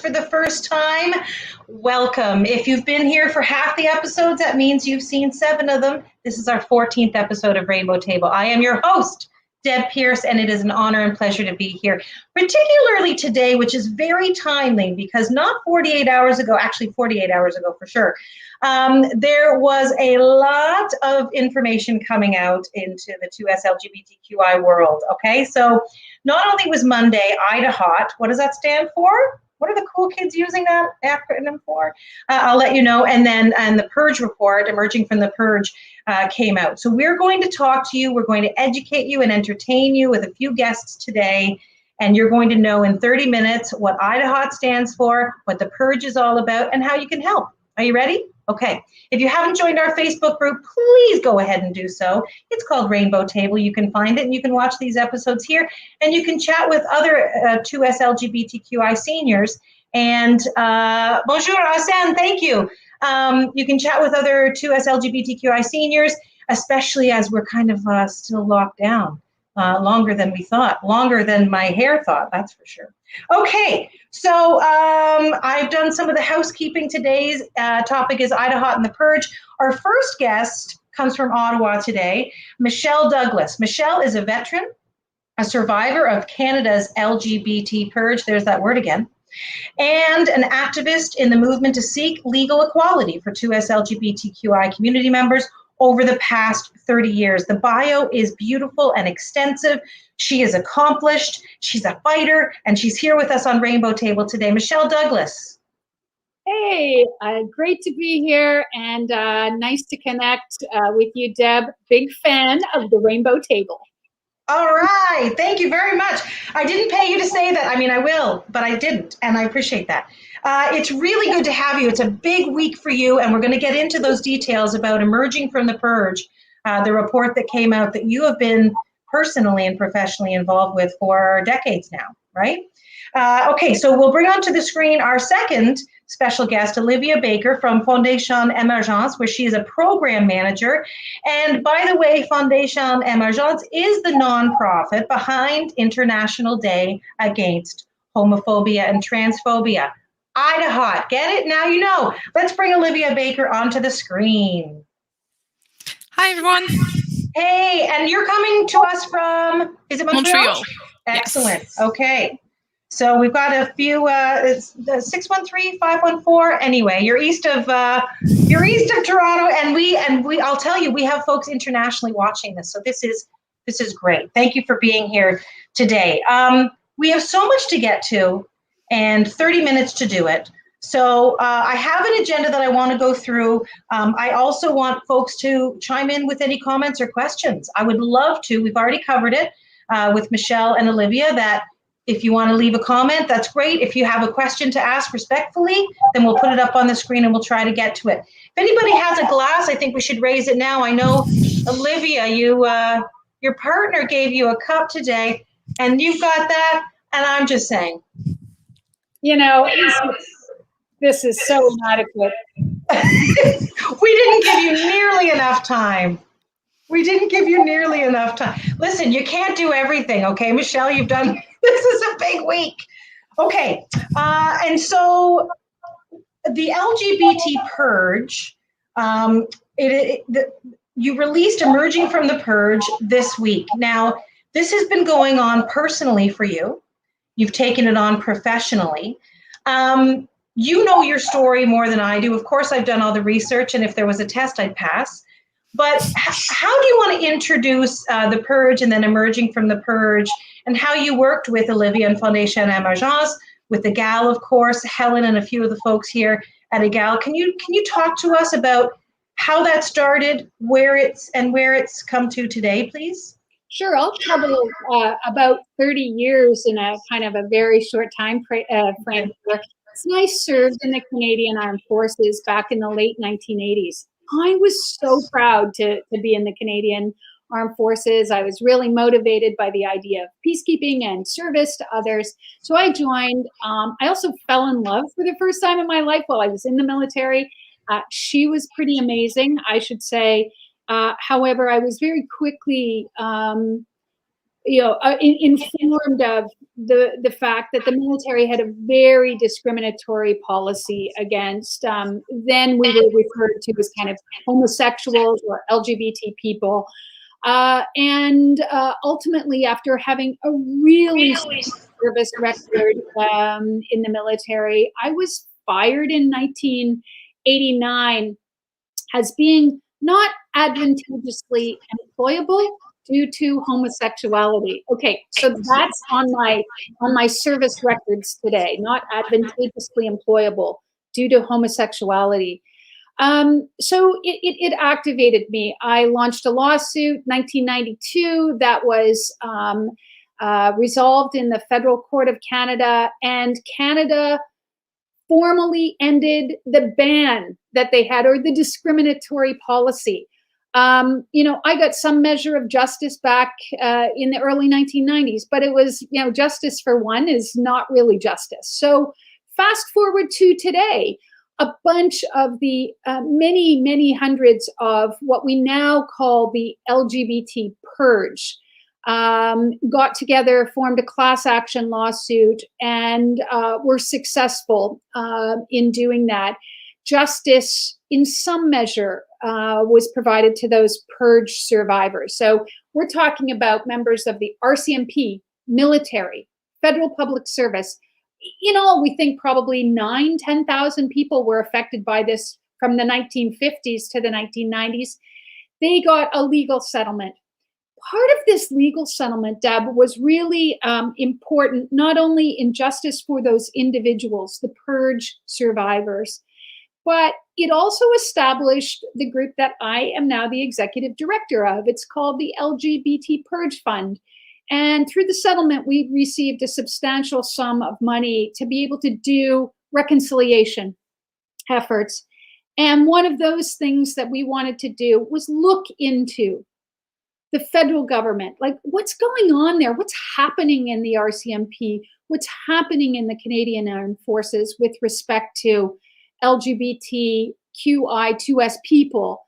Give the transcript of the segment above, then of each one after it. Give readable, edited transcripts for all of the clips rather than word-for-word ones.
For the first time, welcome. If you've been here for half the episodes, that means you've seen 7 of them. This is our 14th episode of Rainbow Table. I am your host, Deb Pierce, and it is an honor and pleasure to be here, particularly today, which is very timely because not 48 hours ago, actually 48 hours ago for sure, there was a lot of information coming out into the 2S LGBTQI world, okay? So not only was Monday IDAHOBIT, what does that stand for? What are the cool kids using that acronym for? I'll let you know. And the Purge report, Emerging from the Purge, came out. So we're going to talk to you. We're going to educate you and entertain you with a few guests today. And you're going to know in 30 minutes what IDAHOBIT stands for, what the Purge is all about, and how you can help. Are you ready? Okay. If you haven't joined our Facebook group, please go ahead and do so. It's called Rainbow Table. You can find it and you can watch these episodes here and you can chat with other 2S LGBTQI seniors. And bonjour, Arsène, thank you. You can chat with other 2S LGBTQI seniors, especially as we're kind of still locked down longer than we thought, longer than my hair thought, that's for sure. Okay, so I've done some of the housekeeping. Today's topic is IDAHOBIT and the Purge. Our first guest comes from Ottawa today, Michelle Douglas. Michelle is a veteran, a survivor of Canada's LGBT Purge, there's that word again, and an activist in the movement to seek legal equality for 2S LGBTQI community members over the past 30 years. The bio is beautiful and extensive. She is accomplished, she's a fighter, and she's here with us on Rainbow Table today. Michelle Douglas. Hey, great to be here and nice to connect with you, Deb. Big fan of the Rainbow Table. All right, thank you very much. I didn't pay you to say that. I mean, I will, but I didn't, and I appreciate that. It's really good to have you. It's a big week for you, and we're going to get into those details about Emerging from the Purge, the report that came out that you have been personally and professionally involved with for decades now, right? Okay, so we'll bring onto the screen our second special guest, Olivia Baker from Fondation Emergence, where she is a program manager. And by the way, Fondation Emergence is the nonprofit behind International Day Against Homophobia and Transphobia. IDAHOBIT, get it? Now you know. Let's bring Olivia Baker onto the screen. Hi, everyone. Hey, and you're coming to us from, is it Montreal? Excellent. Yes. Okay. So we've got a few, it's 613-514. Anyway, you're east of Toronto, and we, I'll tell you, we have folks internationally watching this. So this is great. Thank you for being here today. We have so much to get to and 30 minutes to do it. So I have an agenda that I want to go through. I also want folks to chime in with any comments or questions. I would love to. We've already covered it with Michelle and Olivia, that if you want to leave a comment, that's great. If you have a question to ask respectfully, then we'll put it up on the screen and we'll try to get to it. If anybody has a glass, I think we should raise it now. I know, Olivia, your partner gave you a cup today, and you've got that, and I'm just saying. You know, this is so inadequate. We didn't give you nearly enough time. Listen, you can't do everything, okay, Michelle? This is a big week. Okay, and so the LGBT Purge, you released Emerging from the Purge this week. Now, this has been going on personally for you. You've taken it on professionally. You know your story more than I do. Of course, I've done all the research, and if there was a test, I'd pass. But how do you want to introduce the Purge and then Emerging from the Purge, and how you worked with Olivia and Fondation Emergence with the GAL, of course, Helen and a few of the folks here at a GAL. Can you talk to us about how that started, where it's come to today, please? Sure, I'll cover about 30 years in a kind of a very short time frame. So I served in the Canadian Armed Forces back in the late 1980s. I was so proud to be in the Canadian Armed Forces. I was really motivated by the idea of peacekeeping and service to others. So I joined. I also fell in love for the first time in my life while I was in the military. She was pretty amazing, I should say. However, I was very quickly, informed of the fact that the military had a very discriminatory policy against, then we were referred to as kind of homosexuals or LGBT people. And ultimately, after having a really service record in the military, I was fired in 1989 as being not advantageously employable due to homosexuality. Okay, so that's on my service records today, not advantageously employable due to homosexuality. So it activated me. I launched a lawsuit 1992 that was resolved in the Federal Court of Canada, and Canada formally ended the ban that they had, or the discriminatory policy. I got some measure of justice back in the early 1990s, but it was, justice for one is not really justice. So fast forward to today, a bunch of the many, many hundreds of what we now call the Lgbt Purge got together, formed a class action lawsuit, and were successful in doing that. Justice, in some measure, was provided to those purge survivors. So we're talking about members of the RCMP, military, federal public service. In all, we think probably 10,000 people were affected by this from the 1950s to the 1990s. They got a legal settlement. Part of this legal settlement, Deb, was really important, not only in justice for those individuals, the purge survivors, but it also established the group that I am now the executive director of. It's called the Lgbt Purge Fund. And through the settlement, we received a substantial sum of money to be able to do reconciliation efforts. And one of those things that we wanted to do was look into the federal government, like what's going on there, what's happening in the RCMP, what's happening in the Canadian Armed Forces with respect to LGBTQI2S people.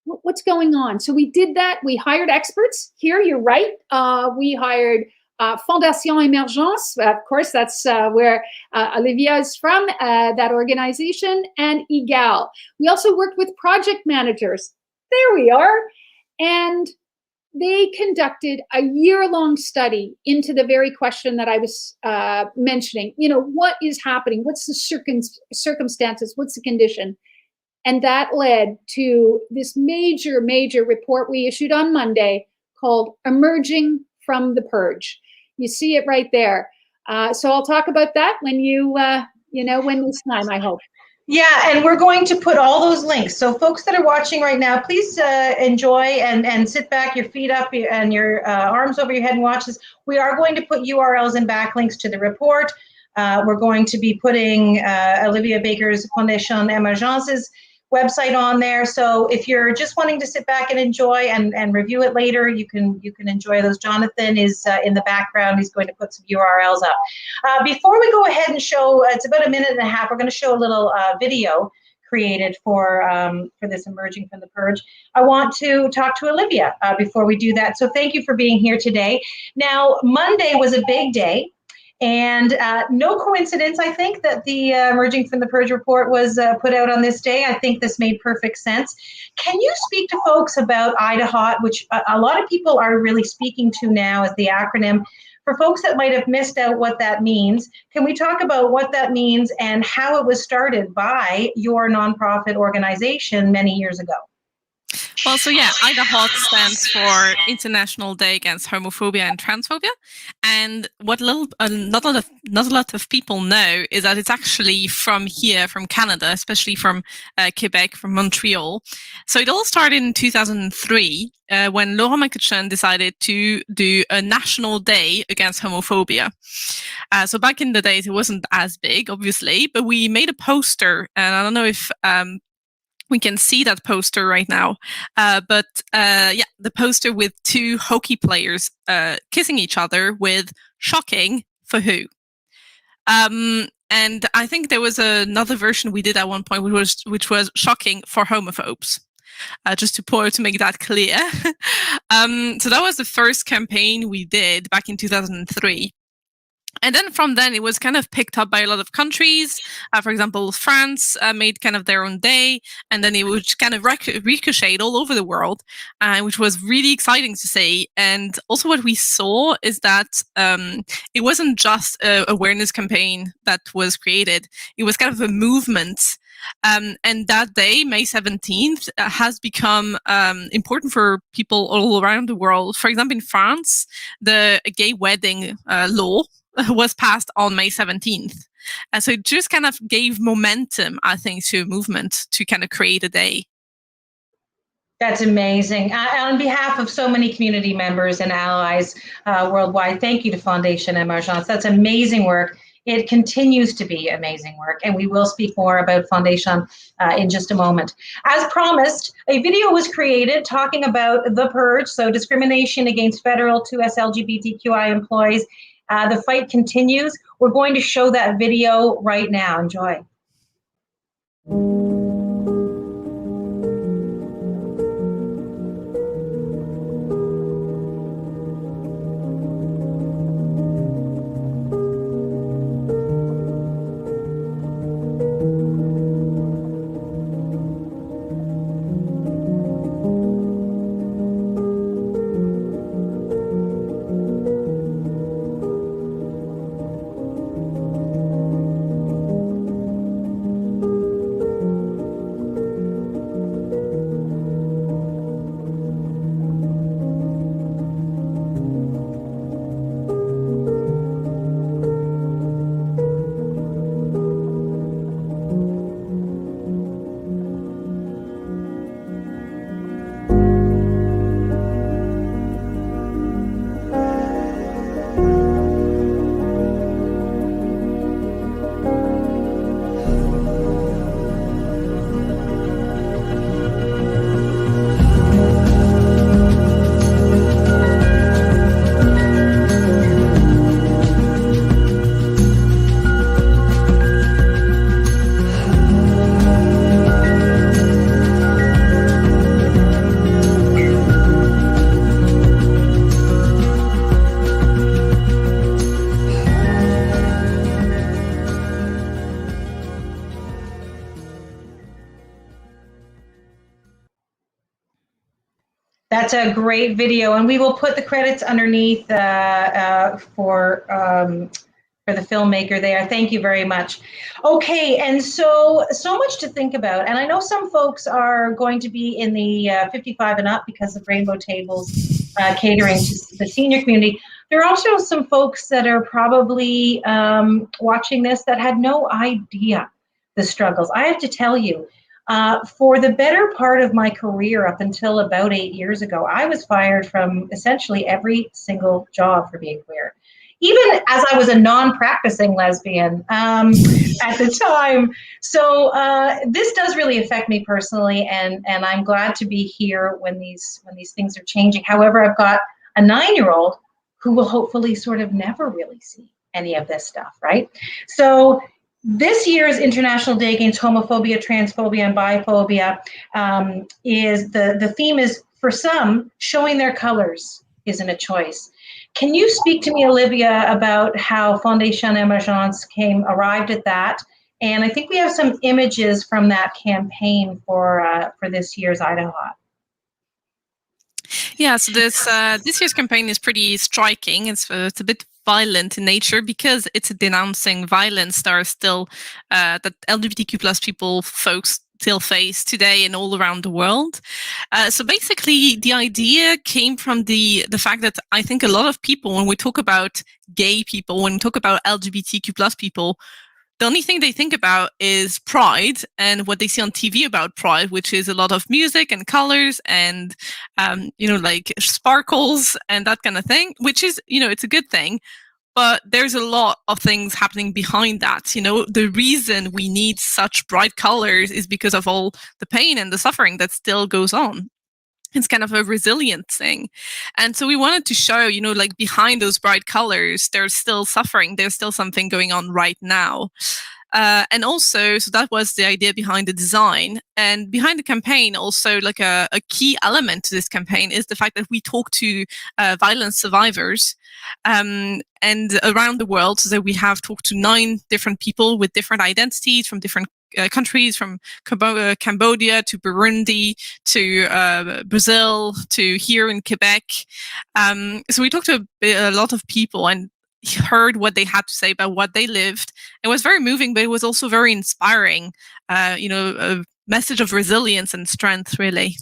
What's going on? So we did that. We hired experts here. You're right. We hired Fondation Emergence. Of course, that's where Olivia is from, that organization, and EGAL. We also worked with project managers. There we are. And they conducted a year-long study into the very question that I was mentioning. What is happening? What's the circumstances? What's the condition? And that led to this major, major report we issued on Monday called Emerging from the Purge. You see it right there. So I'll talk about that when when it's time, I hope. Yeah, and we're going to put all those links. So folks that are watching right now, please enjoy and sit back, your feet up and your arms over your head and watch this. We are going to put URLs and backlinks to the report. We're going to be putting Olivia Baker's Fondation Emergence's website on there. So if you're just wanting to sit back and enjoy and review it later, you can enjoy those. Jonathan is in the background. He's going to put some URLs up. Before we go ahead and show, it's about a minute and a half, we're going to show a little video created for this Emerging from the Purge. I want to talk to Olivia before we do that. So thank you for being here today. Now, Monday was a big day. And no coincidence, I think, that the Emerging from the Purge report was put out on this day. I think this made perfect sense. Can you speak to folks about IDAHOBIT, which a lot of people are really speaking to now as the acronym? For folks that might have missed out what that means, can we talk about what that means and how it was started by your nonprofit organization many years ago? Well, so yeah, IDAHOBIT stands for International Day Against Homophobia and Transphobia. And what not a lot of people know is that it's actually from here, from Canada, especially from Quebec, from Montreal. So it all started in 2003 when Laurent Macuchen decided to do a national day against homophobia. So back in the days, it wasn't as big, obviously, but we made a poster, and I don't know if we can see that poster right now. But the poster with two hockey players kissing each other with "shocking" for who. And I think there was another version we did at one point, which was "shocking" for homophobes. Just to make that clear. So that was the first campaign we did back in 2003. And then from then, it was kind of picked up by a lot of countries. For example, France made kind of their own day, and then it would kind of ricochet all over the world, which was really exciting to see. And also what we saw is that it wasn't just an awareness campaign that was created. It was kind of a movement. And that day, May 17th, has become important for people all around the world. For example, in France, the gay wedding law was passed on May 17th. So it just kind of gave momentum, I think, to a movement to kind of create a day. That's amazing. On behalf of so many community members and allies worldwide, thank you to Fondation Emergence. That's amazing work. It continues to be amazing work, and we will speak more about Fondation in just a moment. As promised, a video was created talking about the purge, so discrimination against federal 2S LGBTQI employees. The fight continues. We're going to show that video right now. Enjoy. That's a great video, and we will put the credits underneath for the filmmaker there. Thank you very much. Okay, and so much to think about, and I know some folks are going to be in the 55 and up because of Rainbow Tables catering to the senior community. There are also some folks that are probably watching this that had no idea the struggles. I have to tell you, for the better part of my career up until about 8 years ago, I was fired from essentially every single job for being queer. Even as I was a non-practicing lesbian at the time. So this does really affect me personally, and I'm glad to be here when these things are changing. However, I've got a 9-year-old who will hopefully sort of never really see any of this stuff, right? So this year's International Day Against Homophobia, Transphobia, and Biphobia is the theme is, for some, showing their colors isn't a choice. Can you speak to me, Olivia, about how Fondation Emergence arrived at that? And I think we have some images from that campaign for this year's IDAHOBIT. Yeah, so this year's campaign is pretty striking. It's a bit violent in nature because it's denouncing violence that are still that LGBTQ plus folks still face today and all around the world. So basically, the idea came from the fact that I think a lot of people, when we talk about gay people, when we talk about LGBTQ plus people, the only thing they think about is pride and what they see on TV about pride, which is a lot of music and colors and, like sparkles and that kind of thing, which is, it's a good thing. But there's a lot of things happening behind that. The reason we need such bright colors is because of all the pain and the suffering that still goes on. It's kind of a resilient thing. And so we wanted to show, like behind those bright colors, there's still suffering. There's still something going on right now. And also, so that was the idea behind the design. And behind the campaign, also like a key element to this campaign is the fact that we talk to violence survivors and around the world. So that we have talked to 9 different people with different identities from different countries, from Cambodia to Burundi to Brazil to here in Quebec. So we talked to a lot of people and heard what they had to say about what they lived. It was very moving, but it was also very inspiring. A message of resilience and strength, really.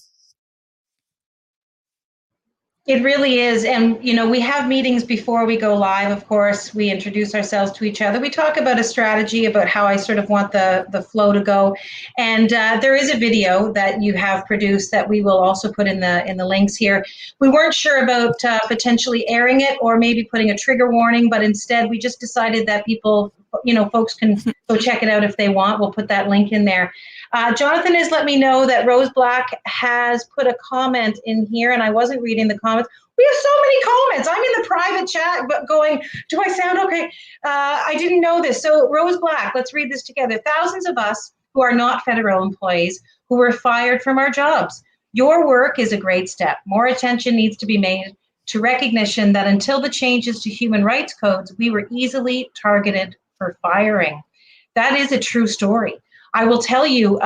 It really is. And, we have meetings before we go live. Of course, we introduce ourselves to each other. We talk about a strategy, about how I sort of want the flow to go. And there is a video that you have produced that we will also put in the links here. We weren't sure about potentially airing it or maybe putting a trigger warning, but instead we just decided that people, folks can go check it out if they want. We'll put that link in there. Jonathan has let me know that Rose Black has put a comment in here, and I wasn't reading the comments. We have so many comments. I'm in the private chat, but going, do I sound okay? I didn't know this. So Rose Black, let's read this together. Thousands of us who are not federal employees who were fired from our jobs. Your work is a great step. More attention needs to be made to recognition that until the changes to human rights codes, we were easily targeted for firing. That is a true story. I will tell you,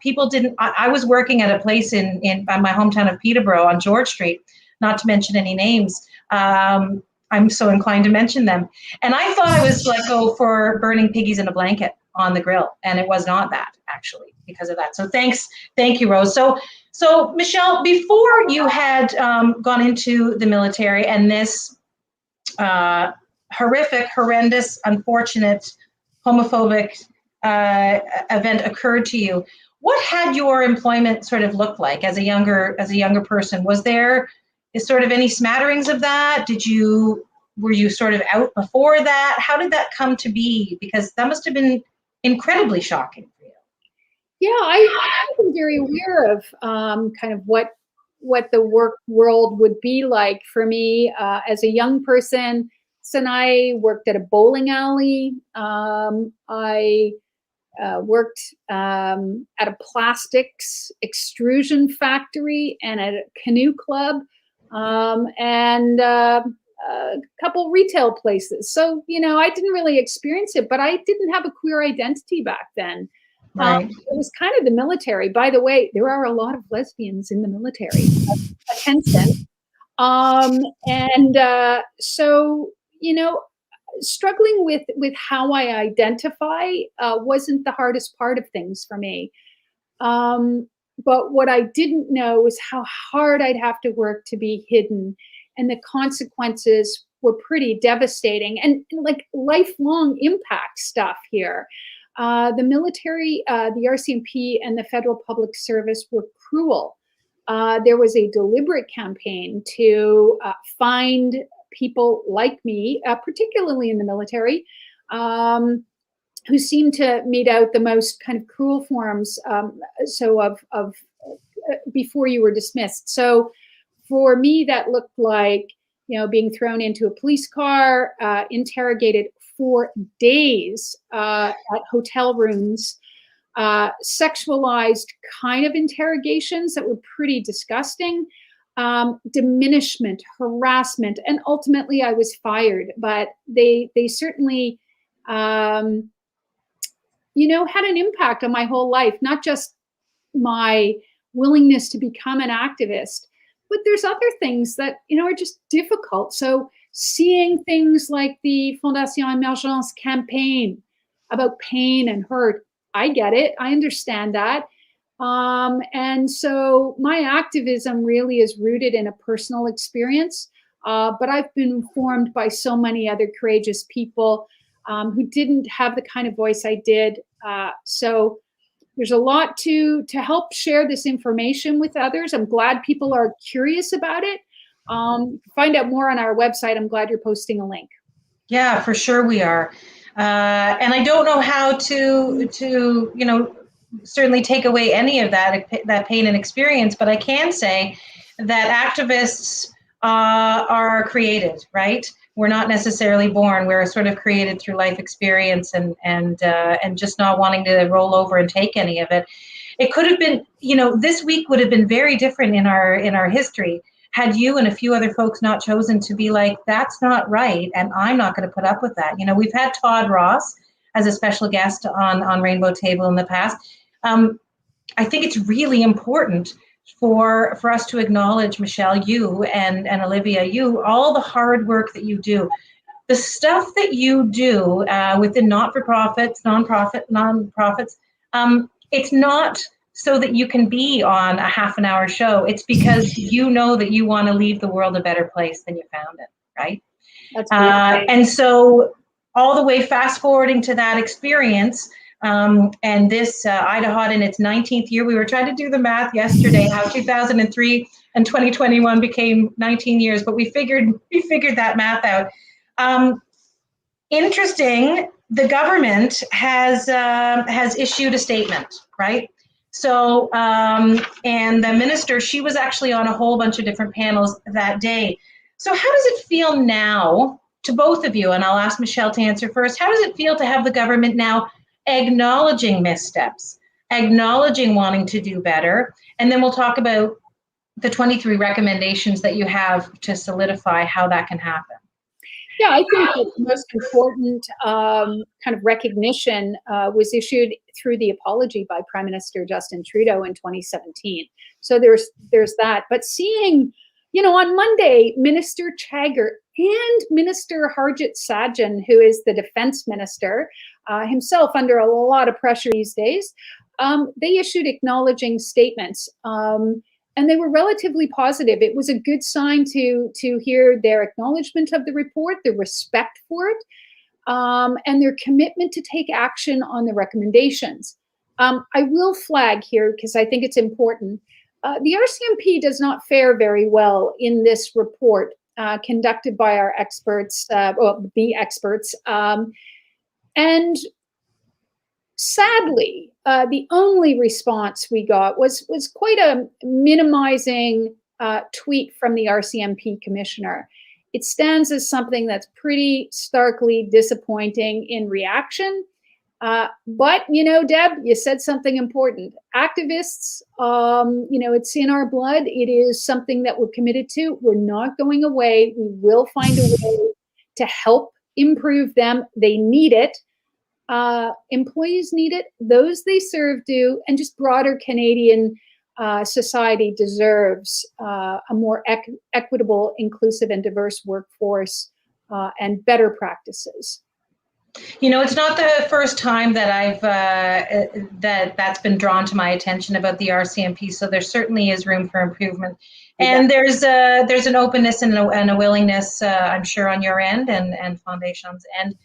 people didn't, I was working at a place in my hometown of Peterborough on George Street, not to mention any names. I'm so inclined to mention them. And I thought I was let go for burning piggies in a blanket on the grill. And it was not that, actually, because of that. So thank you, Rose. So Michelle, before you had gone into the military and this horrific, horrendous, unfortunate, homophobic event occurred to you, what had your employment sort of looked like as a younger person? Was there sort of any smatterings of that? Were you sort of out before that? How did that come to be? Because that must have been incredibly shocking for you. Yeah, I've been very aware of kind of what the work world would be like for me as a young person. So I worked at a bowling alley. I worked at a plastics extrusion factory and at a canoe club and a couple retail places. So, I didn't really experience it, but I didn't have a queer identity back then. Right. It was kind of the military. By the way, there are a lot of lesbians in the military. Attention. So, struggling with how I identify wasn't the hardest part of things for me. But what I didn't know was how hard I'd have to work to be hidden. And the consequences were pretty devastating and like lifelong impact stuff here. The military, the RCMP, and the Federal Public Service were cruel. There was a deliberate campaign to find people like me, particularly in the military, who seemed to mete out the most kind of cruel forms of before you were dismissed. So for me, that looked like, being thrown into a police car, interrogated for days at hotel rooms, sexualized kind of interrogations that were pretty disgusting, diminishment, harassment, and ultimately I was fired. But they certainly, had an impact on my whole life, not just my willingness to become an activist, but there's other things that, are just difficult. So seeing things like the Fondation Emergence campaign about pain and hurt, I get it. I understand that. And so my activism really is rooted in a personal experience, but I've been informed by so many other courageous people who didn't have the kind of voice I did. So there's a lot to help share this information with others. I'm glad people are curious about it. Find out more on our website. I'm glad you're posting a link. Yeah, for sure we are. And I don't know how to certainly take away any of that pain and experience, but I can say that activists are created, right? We're not necessarily born. We're sort of created through life experience and just not wanting to roll over and take any of it. It could have been, this week would have been very different in our history had you and a few other folks not chosen to be like, that's not right, and I'm not going to put up with that. We've had Todd Ross as a special guest on Rainbow Table in the past. I think it's really important for us to acknowledge, Michelle, you and Olivia, all the hard work that you do. The stuff that you do within not-for-profits, nonprofits, it's not so that you can be on a half-an-hour show. It's because you know that you want to leave the world a better place than you found it, right? That's and so all the way fast-forwarding to that experience, and this IDAHOBIT in its 19th year, we were trying to do the math yesterday, how 2003 and 2021 became 19 years, but we figured that math out. Interesting, the government has issued a statement, right? So, and the minister, she was actually on a whole bunch of different panels that day. So how does it feel now to both of you? And I'll ask Michelle to answer first. How does it feel to have the government now acknowledging missteps, acknowledging wanting to do better? And then we'll talk about the 23 recommendations that you have to solidify how that can happen. Yeah, I think that the most important kind of recognition was issued through the apology by Prime Minister Justin Trudeau in 2017. So there's that. But seeing, on Monday, Minister Chagger and Minister Harjit Sajjan, who is the defense minister, himself under a lot of pressure these days, they issued acknowledging statements. And they were relatively positive. It was a good sign to hear their acknowledgement of the report, their respect for it, and their commitment to take action on the recommendations. I will flag here, because I think it's important, the RCMP does not fare very well in this report conducted by our experts, the experts. And sadly, the only response we got was quite a minimizing tweet from the RCMP commissioner. It stands as something that's pretty starkly disappointing in reaction. But, Deb, you said something important. Activists, it's in our blood. It is something that we're committed to. We're not going away. We will find a way to help improve them. They need it. Employees need it, those they serve do, and just broader Canadian society deserves a more equitable, inclusive, and diverse workforce and better practices. It's not the first time that I've that's been drawn to my attention about the RCMP. So there certainly is room for improvement, and there's an openness and a willingness, I'm sure, on your end and Foundation's end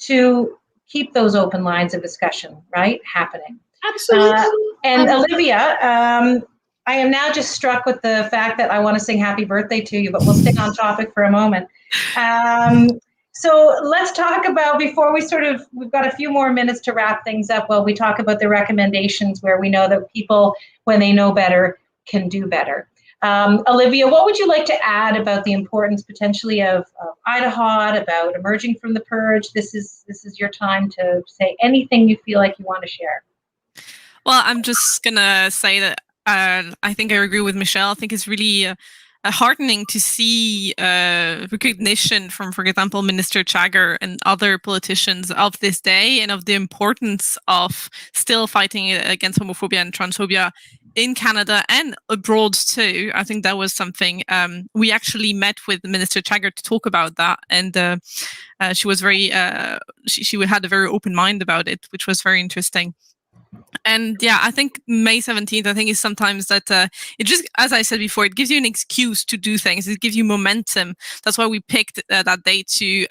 to keep those open lines of discussion, right, happening. Absolutely. And Olivia, I am now just struck with the fact that I want to sing happy birthday to you, but we'll stay on topic for a moment. So let's talk about, before we've got a few more minutes to wrap things up while we talk about the recommendations where we know that people, when they know better, can do better. Olivia, what would you like to add about the importance potentially of IDAHOBIT, about emerging from the purge? This is your time to say anything you feel like you want to share. Well, I'm just going to say that I think I agree with Michelle. I think it's really heartening to see recognition from, for example, Minister Chagger and other politicians of this day and of the importance of still fighting against homophobia and transphobia in Canada and abroad too. I think that was something we actually met with Minister Chagger to talk about that, and she was very she had a very open mind about it, which was very interesting. And yeah, I think May 17th, I think is sometimes that it just, as I said before, it gives you an excuse to do things. It gives you momentum. That's why we picked that day to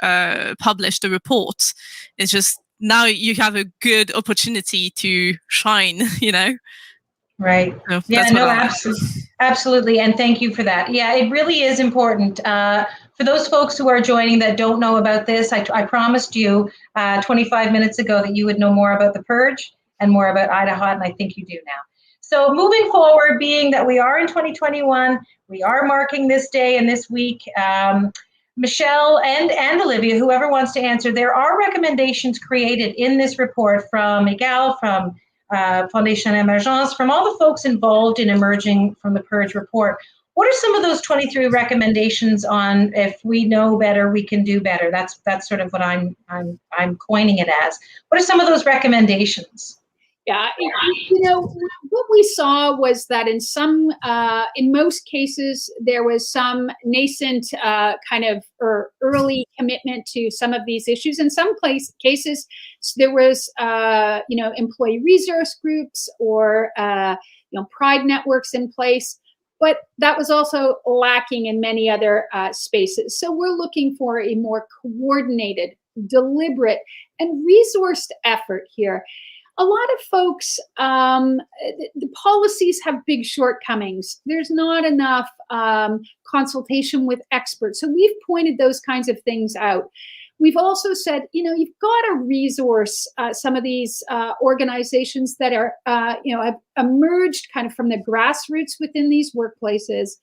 publish the report. It's just now you have a good opportunity to shine, you know? Right. So Yeah, that's what no, I like. absolutely. And thank you for that. Yeah, it really is important. For those folks who are joining that don't know about this, I promised you 25 minutes ago that you would know more about the purge and more about IDAHOBIT, and I think you do now. So moving forward, being that we are in 2021, we are marking this day and this week. Michelle and Olivia, whoever wants to answer, there are recommendations created in this report from Miguel, from Foundation Emergence, from all the folks involved in emerging from the Purge report. What are some of those 23 recommendations on if we know better, we can do better? That's sort of what I'm coining it as. What are some of those recommendations? Yeah, you know, what we saw was that in most cases, there was some nascent kind of or early commitment to some of these issues. In some cases, there was, employee resource groups or, pride networks in place, but that was also lacking in many other spaces. So we're looking for a more coordinated, deliberate, and resourced effort here. A lot of folks, the policies have big shortcomings. There's not enough consultation with experts. So we've pointed those kinds of things out. We've also said, you've got to resource some of these organizations that are, have emerged kind of from the grassroots within these workplaces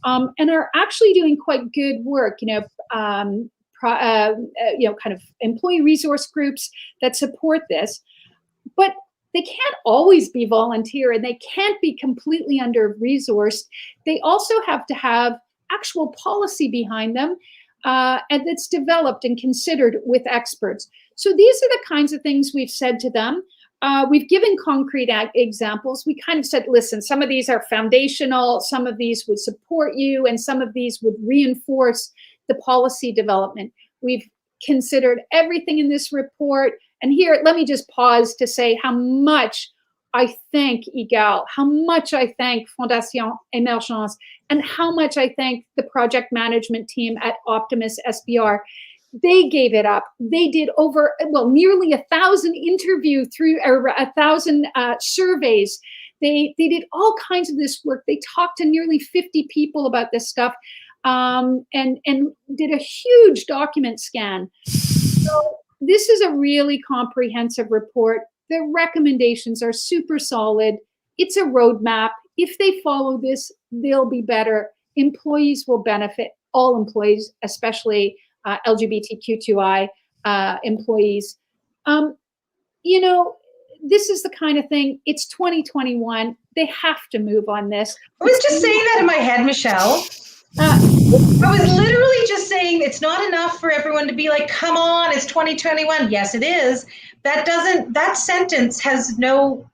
and are actually doing quite good work, kind of employee resource groups that support this. But they can't always be volunteer and they can't be completely under-resourced. They also have to have actual policy behind them and that's developed and considered with experts. So these are the kinds of things we've said to them. We've given concrete examples. We kind of said, listen, some of these are foundational, some of these would support you, and some of these would reinforce the policy development. We've considered everything in this report. And here, let me just pause to say how much I thank IGAL, how much I thank Fondation Emergence, and how much I thank the project management team at Optimus SBR. They gave it up. They did nearly 1,000 interviews through 1,000 surveys. They did all kinds of this work. They talked to nearly 50 people about this stuff and did a huge document scan. So this is a really comprehensive report. The recommendations are super solid. It's a roadmap. If they follow this, they'll be better. Employees will benefit, all employees, especially LGBTQ2I employees. This is the kind of thing, it's 2021. They have to move on this. I was just saying that in my head, Michelle. I was literally just saying it's not enough for everyone to be like, come on, it's 2021. Yes, it is. That sentence has no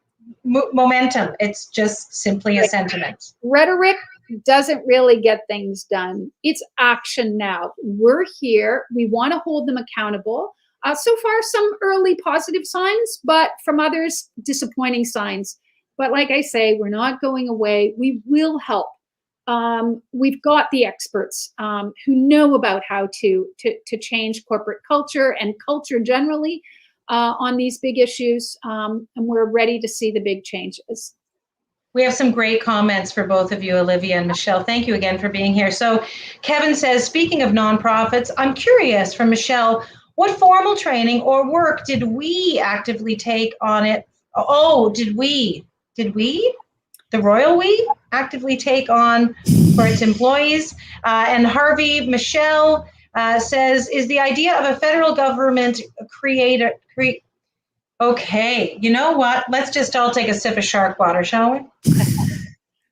momentum. It's just simply a sentiment. Rhetoric doesn't really get things done. It's action now. We're here. We want to hold them accountable. So far, some early positive signs, but from others, disappointing signs. But like I say, we're not going away. We will help. We've got the experts who know about how to change corporate culture and culture generally on these big issues, and we're ready to see the big changes. We have some great comments for both of you, Olivia and Michelle. Thank you again for being here. So Kevin says, speaking of nonprofits, I'm curious from Michelle, what formal training or work did we actively take on it? Oh, did we? The royal we actively take on for its employees? And Harvey Michelle says, is the idea of a federal government Okay, you know what? Let's just all take a sip of shark water, shall we?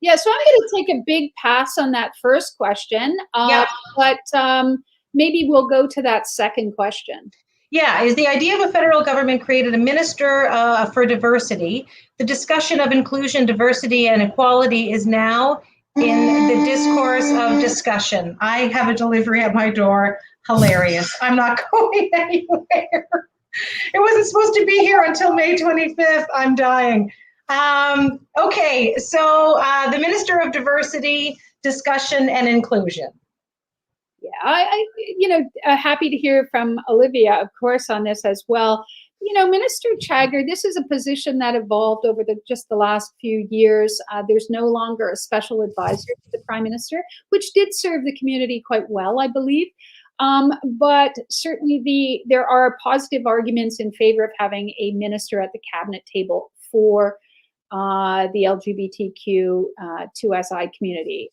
Yeah, so I'm going to take a big pass on that first question, but maybe we'll go to that second question. Yeah, is the idea of a federal government created a minister for diversity? The discussion of inclusion, diversity, and equality is now in the discourse of discussion. I have a delivery at my door. Hilarious. I'm not going anywhere. It wasn't supposed to be here until May 25th. I'm dying. Okay, so the Minister of Diversity, Discussion and Inclusion. Yeah, happy to hear from Olivia, of course, on this as well. Minister Chagger, this is a position that evolved over just the last few years. There's no longer a special advisor to the Prime Minister, which did serve the community quite well, I believe. But certainly there are positive arguments in favor of having a minister at the cabinet table for the LGBTQ 2SI community.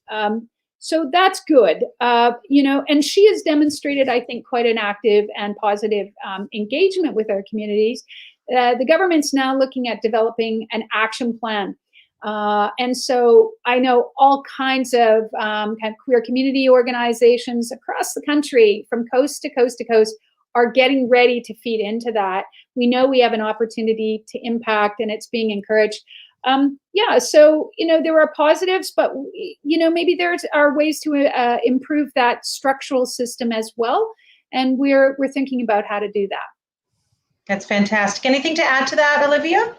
So that's good, and she has demonstrated, I think, quite an active and positive engagement with our communities. The government's now looking at developing an action plan. And so I know all kinds of kind of queer community organizations across the country, from coast to coast to coast, are getting ready to feed into that. We know we have an opportunity to impact, and it's being encouraged. So, there are positives, but, maybe there are ways to improve that structural system as well. And we're thinking about how to do that. That's fantastic. Anything to add to that, Olivia?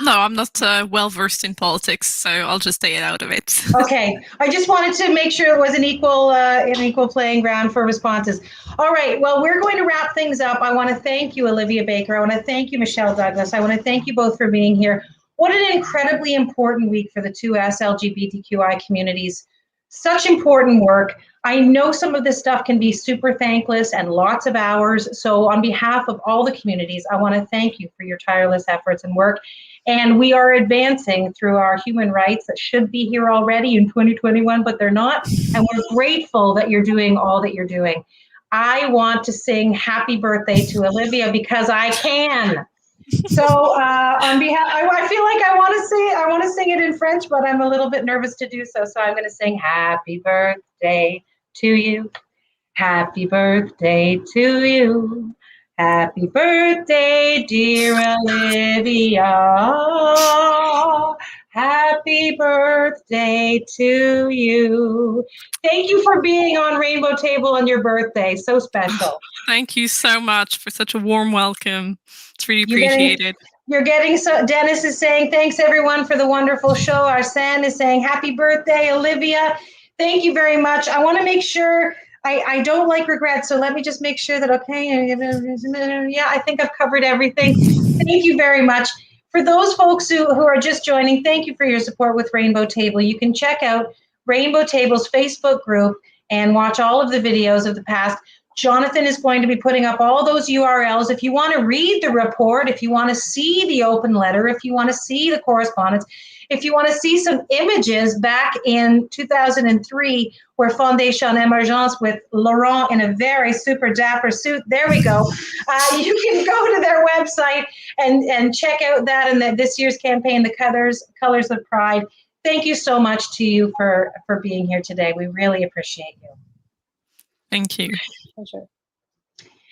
No, I'm not well versed in politics, so I'll just stay out of it. Okay, I just wanted to make sure it was an equal playing ground for responses. All right, well, we're going to wrap things up. I want to thank you, Olivia Baker. I want to thank you, Michelle Douglas. I want to thank you both for being here. What an incredibly important week for the 2S LGBTQI communities. Such important work. I know some of this stuff can be super thankless and lots of hours. So on behalf of all the communities, I want to thank you for your tireless efforts and work. And we are advancing through our human rights that should be here already in 2021, but they're not. And we're grateful that you're doing all that you're doing. I want to sing happy birthday to Olivia because I can. So on behalf, I feel like I want to sing it in French, but I'm a little bit nervous to do so. So I'm going to sing happy birthday to you. Happy birthday to you. Happy birthday, dear Olivia. Happy birthday to you. Thank you for being on Rainbow Table on your birthday. So special. Thank you so much for such a warm welcome. It's really appreciated. You're getting so. Dennis is saying, thanks everyone for the wonderful show. Arsene is saying, happy birthday, Olivia. Thank you very much. I want to make sure, I don't like regret, so let me just make sure that, okay, yeah, I think I've covered everything. Thank you very much. For those folks who are just joining, thank you for your support with Rainbow Table. You can check out Rainbow Table's Facebook group and watch all of the videos of the past. Jonathan is going to be putting up all those URLs. If you want to read the report, if you want to see the open letter, if you want to see the correspondence, if you want to see some images back in 2003 where Fondation Emergence with Laurent in a very super dapper suit, there we go. You can go to their website and check out that and this year's campaign, the Colors of Pride. Thank you so much to you for being here today. We really appreciate you. Thank you. Pleasure.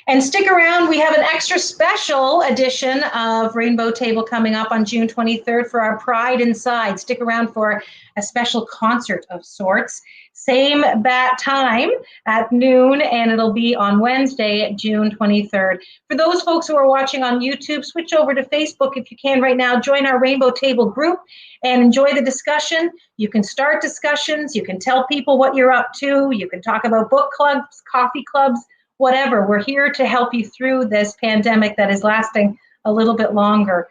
And stick around, we have an extra special edition of Rainbow Table coming up on June 23rd for our Pride Inside. Stick around for a special concert of sorts. Same bat time at noon, and it'll be on Wednesday, June 23rd. For those folks who are watching on YouTube, switch over to Facebook if you can right now. Join our Rainbow Table group and enjoy the discussion. You can start discussions. You can tell people what you're up to. You can talk about book clubs, coffee clubs, whatever. We're here to help you through this pandemic that is lasting a little bit longer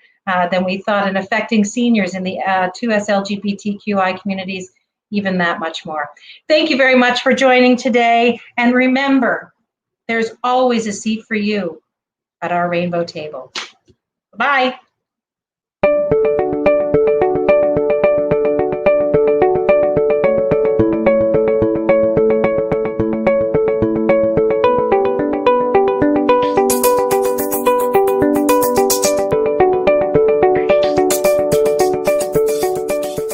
than we thought and affecting seniors in the 2S LGBTQI communities even that much more. Thank you very much for joining today. And remember, there's always a seat for you at our Rainbow Table. Bye.